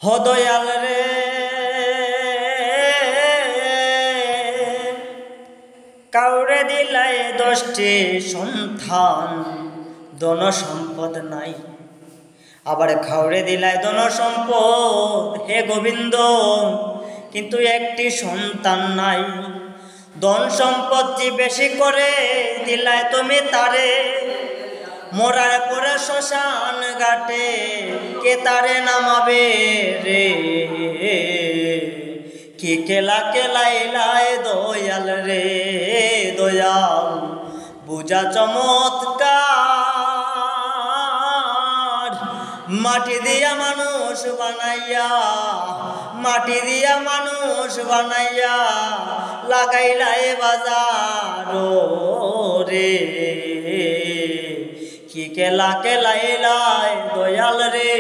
হ দয়াল রে, কাউরে দিলাই 10টি সন্তান, ধন সম্পদ নাই। আবার খাউরে দিলাই ধন সম্পদ, হে গোবিন্দ, কিন্তু একটি সন্তান নাই। ধন সম্পত্তি বেশি করে দিলাই তুমি তারে, মরার পরে শ্মশান ঘাটে কে তারে নামাবে রে। কি খেলা খেলাইলাই দয়াল রে, দয়াল বুঝা চমৎকার। মাটি দিয়া মানুষ বানাইয়া, মাটি দিয়া মানুষ বানাইয়া লাগাইলাই বাজার রে। কি খেলা খেলাইলাই দয়াল রে।